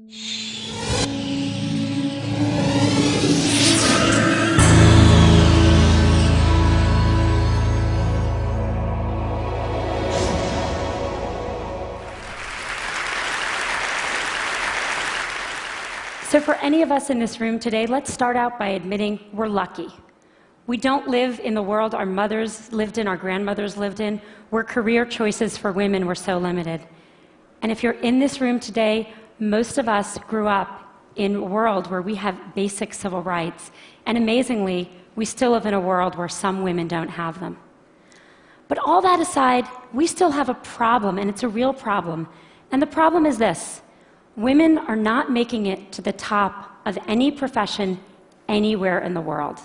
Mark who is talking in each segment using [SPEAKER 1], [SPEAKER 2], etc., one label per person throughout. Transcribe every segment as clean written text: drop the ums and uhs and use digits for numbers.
[SPEAKER 1] So for any of us in this room today, let's start out by admitting we're lucky. We don't live in the world our mothers lived in, our grandmothers lived in, where career choices for women were so limited. And if you're in this room today, most of us grew up in a world where we have basic civil rights. And amazingly, we still live in a world where some women don't have them. But all that aside, we still have a problem, and it's a real problem. And the problem is this: women are not making it to the top of any profession anywhere in the world.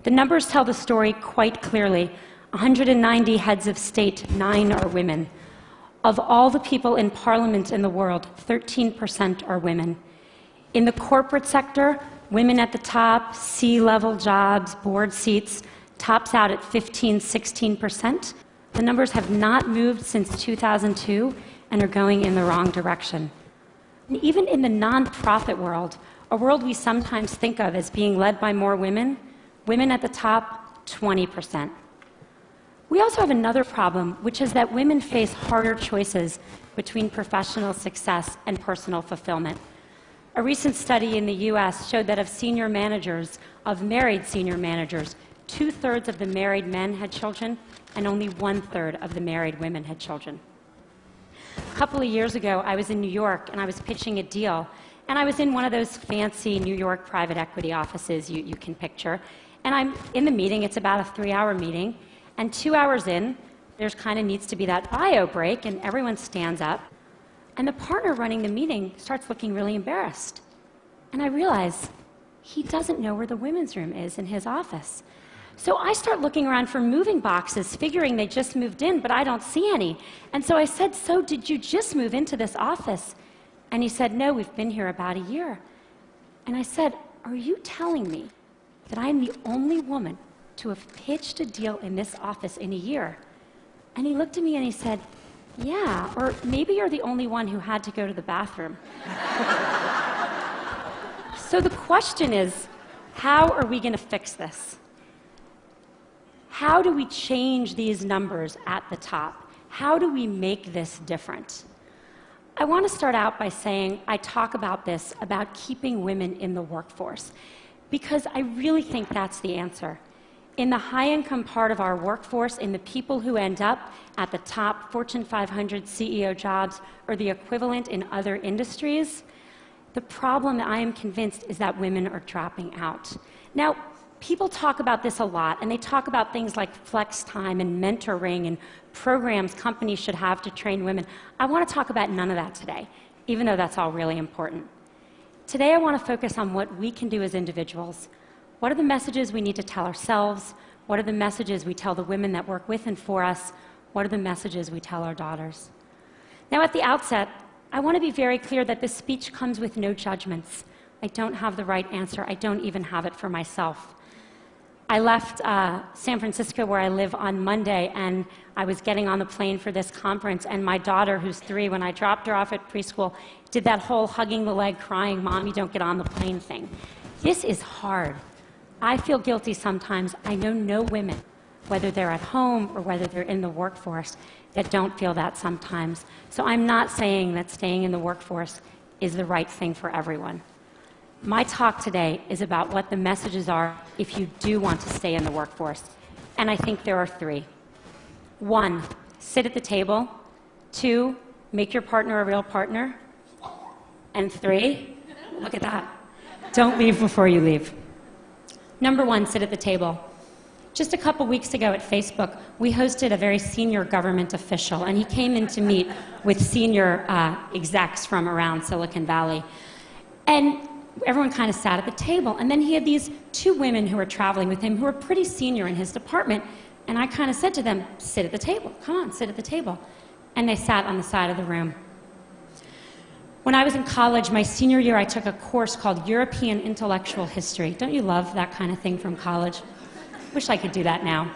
[SPEAKER 1] The numbers tell the story quite clearly. 190 heads of state, 9 are women. Of all the people in parliament in the world, 13% are women. In the corporate sector, women at the top, C-level jobs, board seats, tops out at 15–16%. The numbers have not moved since 2002 and are going in the wrong direction. And even in the nonprofit world, a world we sometimes think of as being led by more women, women at the top, 20%. We also have another problem, which is that women face harder choices between professional success and personal fulfillment. A recent study in the US showed that of senior managers, of married senior managers, 2/3 of the married men had children, and only 1/3 of the married women had children. A couple of years ago, I was in New York, and I was pitching a deal, and I was in one of those fancy New York private equity offices you can picture, and I'm in the meeting. It's about a 3-hour meeting, and 2 hours in, there's kind of needs to be that bio break, and everyone stands up, and the partner running the meeting starts looking really embarrassed, and I realize he doesn't know where the women's room is in his office. So I start looking around for moving boxes, figuring they just moved in, but I don't see any. And so I said, "So did you just move into this office?" And he said, "No, we've been here about a year." And I said, "Are you telling me that I'm the only woman to have pitched a deal in this office in a year?" And he looked at me and he said, "Yeah, or maybe you're the only one who had to go to the bathroom." So the question is, how are we going to fix this? How do we change these numbers at the top? How do we make this different? I want to start out by saying I talk about this, about keeping women in the workforce, because I really think that's the answer. In the high-income part of our workforce, in the people who end up at the top Fortune 500 CEO jobs or the equivalent in other industries, the problem, I am convinced, is that women are dropping out. Now, people talk about this a lot, and they talk about things like flex time and mentoring and programs companies should have to train women. I want to talk about none of that today, even though that's all really important. Today, I want to focus on what we can do as individuals. What are the messages we need to tell ourselves? What are the messages we tell the women that work with and for us? What are the messages we tell our daughters? Now, at the outset, I want to be very clear that this speech comes with no judgments. I don't have the right answer. I don't even have it for myself. I left San Francisco, where I live, on Monday, and I was getting on the plane for this conference, and my daughter, who's 3, when I dropped her off at preschool, did that whole hugging the leg, crying, "Mommy, don't get on the plane" thing. This is hard. I feel guilty sometimes. I know no women, whether they're at home or whether they're in the workforce, that don't feel that sometimes. So I'm not saying that staying in the workforce is the right thing for everyone. My talk today is about what the messages are if you do want to stay in the workforce. And I think there are 3. 1, sit at the table. 2, make your partner a real partner. And 3, look at that, don't leave before you leave. Number 1, sit at the table. Just a couple weeks ago at Facebook, we hosted a very senior government official, and he came in to meet with senior execs from around Silicon Valley. And everyone kind of sat at the table, and then he had these 2 women who were traveling with him who were pretty senior in his department, and I kind of said to them, "Sit at the table, come on, sit at the table." And they sat on the side of the room. When I was in college, my senior year, I took a course called European Intellectual History. Don't you love that kind of thing from college? Wish I could do that now.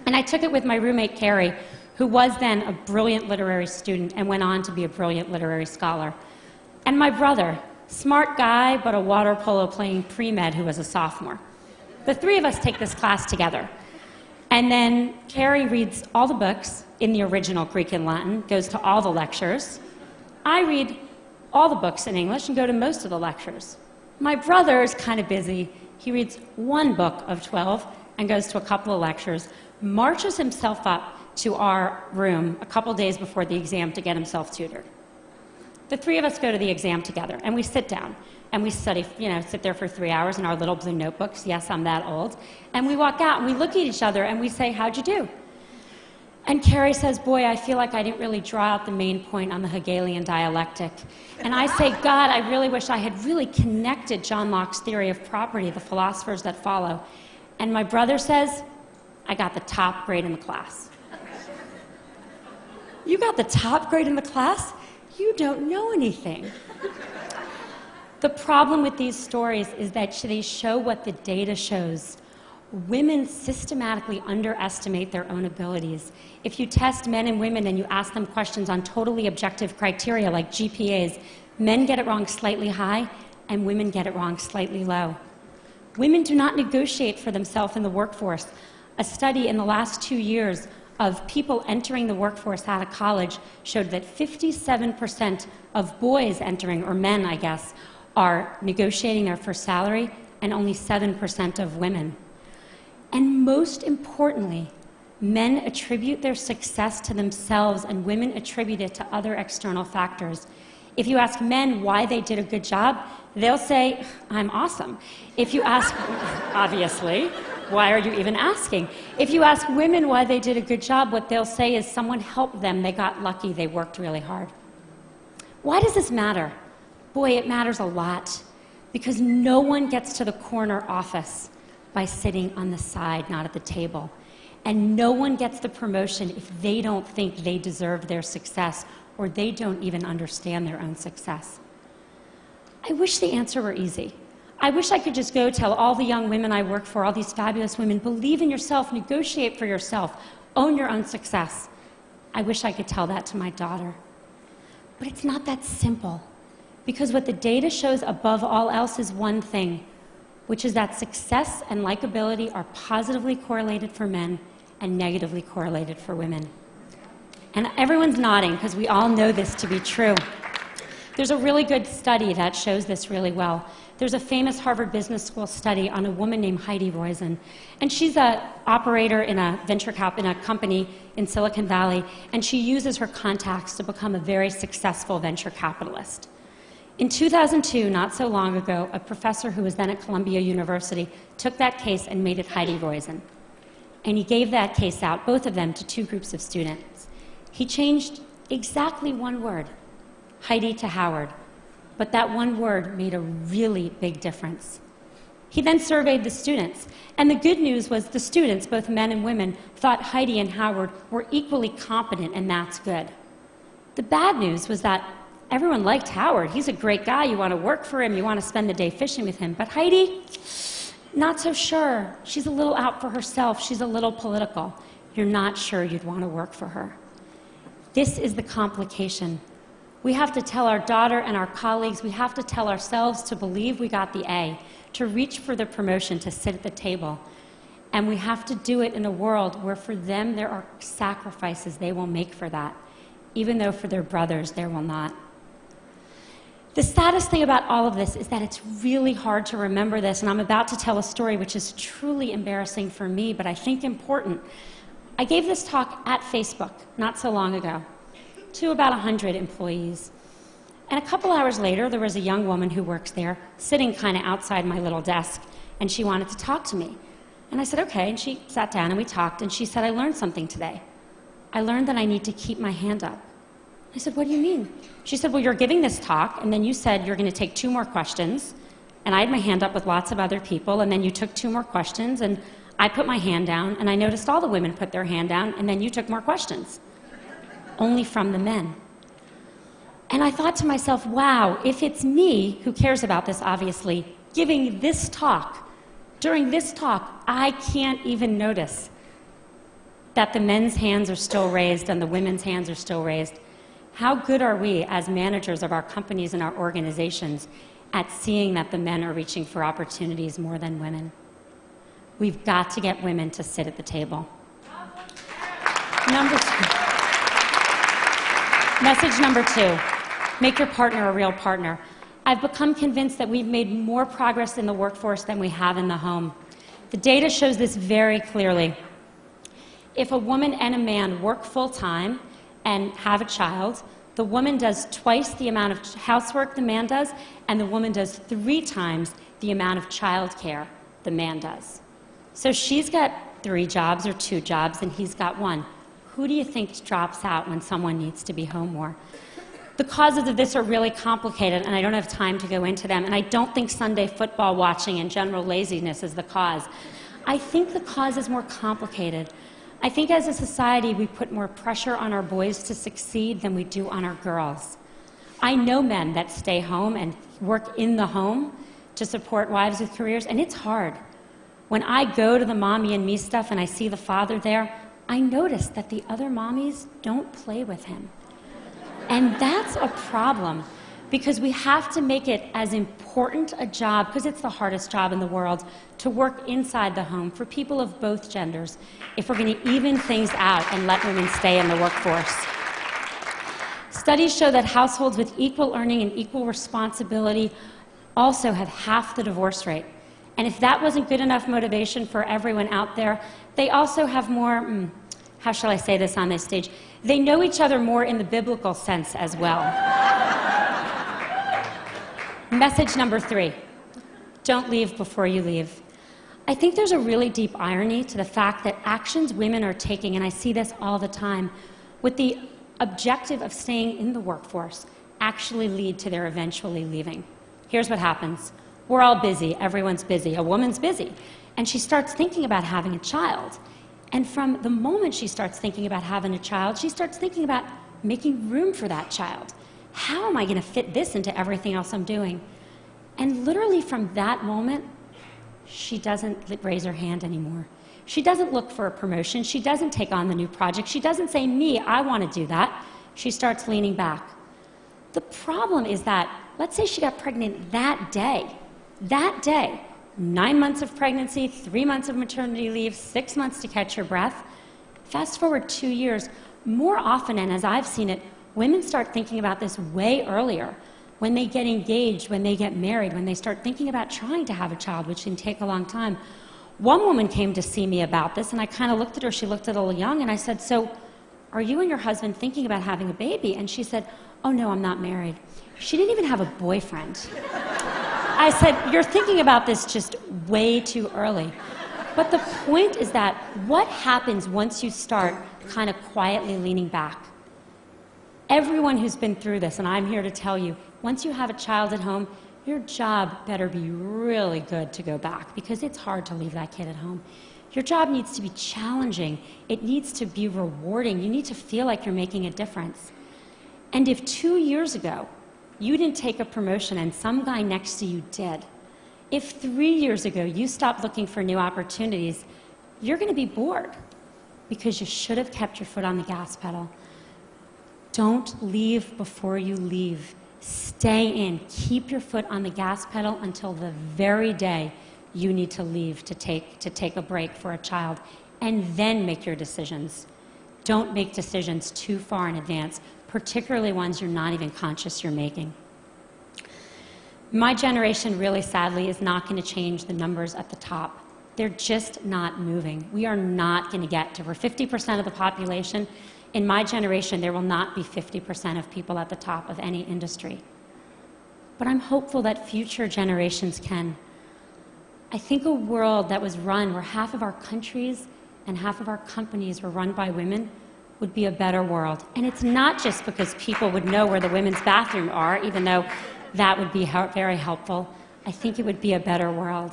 [SPEAKER 1] And I took it with my roommate, Carrie, who was then a brilliant literary student and went on to be a brilliant literary scholar. and my brother, smart guy, but a water polo playing pre-med who was a sophomore. The three of us take this class together. And then Carrie reads all the books in the original Greek and Latin, goes to all the lectures. I read all the books in English and go to most of the lectures. My brother is kind of busy. He reads one book of 12 and goes to a couple of lectures, marches himself up to our room a couple days before the exam to get himself tutored. The three of us go to the exam together, and we sit down, and we study, sit there for 3 hours in our little blue notebooks. Yes, I'm that old. And we walk out, and we look at each other, and we say, how'd you do? And Carrie says, boy, I feel like I didn't really draw out the main point on the Hegelian dialectic. And I say, God, I really wish I had really connected John Locke's theory of property, the philosophers that follow. And my brother says, I got the top grade in the class. You got the top grade in the class? You don't know anything. The problem with these stories is that they show what the data shows. Women systematically underestimate their own abilities. If you test men and women and you ask them questions on totally objective criteria like GPAs, men get it wrong slightly high and women get it wrong slightly low. Women do not negotiate for themselves in the workforce. A study in the last 2 years of people entering the workforce out of college showed that 57% of boys entering, or men, I guess, are negotiating their first salary, and only 7% of women. And most importantly, men attribute their success to themselves, and women attribute it to other external factors. If you ask men why they did a good job, they'll say, I'm awesome. If you ask, obviously, why are you even asking? If you ask women why they did a good job, what they'll say is someone helped them, they got lucky, they worked really hard. Why does this matter? Boy, it matters a lot, because no one gets to the corner office by sitting on the side, not at the table. And no one gets the promotion if they don't think they deserve their success, or they don't even understand their own success. I wish the answer were easy. I wish I could just go tell all the young women I work for, all these fabulous women, believe in yourself, negotiate for yourself, own your own success. I wish I could tell that to my daughter. But it's not that simple, because what the data shows above all else is one thing, which is that success and likability are positively correlated for men and negatively correlated for women. And everyone's nodding, because we all know this to be true. There's a really good study that shows this really well. There's a famous Harvard Business School study on a woman named Heidi Roizen, and she's an operator in a in a company in Silicon Valley, and she uses her contacts to become a very successful venture capitalist. In 2002, not so long ago, a professor who was then at Columbia University took that case and made it Heidi Roizen. And he gave that case out, both of them, to 2 groups of students. He changed exactly one word, Heidi to Howard, but that one word made a really big difference. He then surveyed the students, and the good news was the students, both men and women, thought Heidi and Howard were equally competent, and that's good. The bad news was that everyone liked Howard. He's a great guy. You want to work for him. You want to spend the day fishing with him. But Heidi, not so sure. She's a little out for herself. She's a little political. You're not sure you'd want to work for her. This is the complication. We have to tell our daughter and our colleagues, we have to tell ourselves to believe we got the A, to reach for the promotion, to sit at the table. And we have to do it in a world where for them there are sacrifices they will make for that, even though for their brothers there will not. The saddest thing about all of this is that it's really hard to remember this, and I'm about to tell a story which is truly embarrassing for me, but I think important. I gave this talk at Facebook not so long ago to about 100 employees. And a couple hours later, there was a young woman who works there, sitting kind of outside my little desk, and she wanted to talk to me. And I said, okay, and she sat down and we talked, and she said, I learned something today. I learned that I need to keep my hand up. I said, what do you mean? She said, well, you're giving this talk, and then you said you're going to take 2 more questions, and I had my hand up with lots of other people, and then you took 2 more questions, and I put my hand down, and I noticed all the women put their hand down, and then you took more questions. Only from the men. And I thought to myself, wow, if it's me, who cares about this obviously, giving this talk, during this talk, I can't even notice that the men's hands are still raised and the women's hands are still raised. How good are we as managers of our companies and our organizations at seeing that the men are reaching for opportunities more than women? We've got to get women to sit at the table. Message number 2, make your partner a real partner. I've become convinced that we've made more progress in the workforce than we have in the home. The data shows this very clearly. If a woman and a man work full-time and have a child, the woman does twice the amount of housework the man does, and the woman does 3 times the amount of childcare the man does. So she's got 3 jobs or 2 jobs, and he's got 1. Who do you think drops out when someone needs to be home more? The causes of this are really complicated, and I don't have time to go into them, and I don't think Sunday football watching and general laziness is the cause. I think the cause is more complicated. I think as a society, we put more pressure on our boys to succeed than we do on our girls. I know men that stay home and work in the home to support wives with careers, and it's hard. When I go to the mommy and me stuff and I see the father there, I notice that the other mommies don't play with him. And that's a problem, because we have to make it as important a job, because it's the hardest job in the world, to work inside the home for people of both genders if we're going to even things out and let women stay in the workforce. Studies show that households with equal earning and equal responsibility also have half the divorce rate. And if that wasn't good enough motivation for everyone out there, they also have more, how shall I say this on this stage? They know each other more in the biblical sense as well. Message number 3, don't leave before you leave. I think there's a really deep irony to the fact that actions women are taking, and I see this all the time, with the objective of staying in the workforce actually lead to their eventually leaving. Here's what happens. We're all busy, everyone's busy, a woman's busy, and she starts thinking about having a child. And from the moment she starts thinking about having a child, she starts thinking about making room for that child. How am I going to fit this into everything else I'm doing? And literally from that moment, she doesn't raise her hand anymore. She doesn't look for a promotion. She doesn't take on the new project. She doesn't say, me, I want to do that. She starts leaning back. The problem is that, let's say she got pregnant that day, 9 months of pregnancy, 3 months of maternity leave, 6 months to catch her breath. Fast forward 2 years, more often, and as I've seen it, women start thinking about this way earlier. When they get engaged, when they get married, when they start thinking about trying to have a child, which can take a long time. One woman came to see me about this, and I kind of looked at her. She looked a little young, and I said, so are you and your husband thinking about having a baby? And she said, oh, no, I'm not married. She didn't even have a boyfriend. I said, you're thinking about this just way too early. But the point is that what happens once you start kind of quietly leaning back? Everyone who's been through this, and I'm here to tell you, once you have a child at home, your job better be really good to go back, because it's hard to leave that kid at home. Your job needs to be challenging. It needs to be rewarding. You need to feel like you're making a difference. And if 2 years ago, you didn't take a promotion and some guy next to you did, if 3 years ago you stopped looking for new opportunities, you're going to be bored, because you should have kept your foot on the gas pedal. Don't leave before you leave. Stay in. Keep your foot on the gas pedal until the very day you need to leave to take a break for a child, and then make your decisions. Don't make decisions too far in advance, particularly ones you're not even conscious you're making. My generation, really sadly, is not going to change the numbers at the top. They're just not moving. We are not going to get to, we're 50% of the population. In my generation, there will not be 50% of people at the top of any industry. But I'm hopeful that future generations can. I think a world that was run where half of our countries and half of our companies were run by women would be a better world. And it's not just because people would know where the women's bathrooms are, even though that would be very helpful. I think it would be a better world.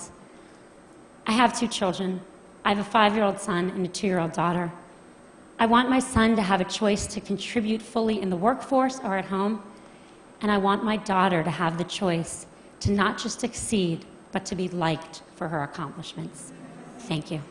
[SPEAKER 1] I have 2 children. I have a 5-year-old son and a 2-year-old daughter. I want my son to have a choice to contribute fully in the workforce or at home, and I want my daughter to have the choice to not just succeed, but to be liked for her accomplishments. Thank you.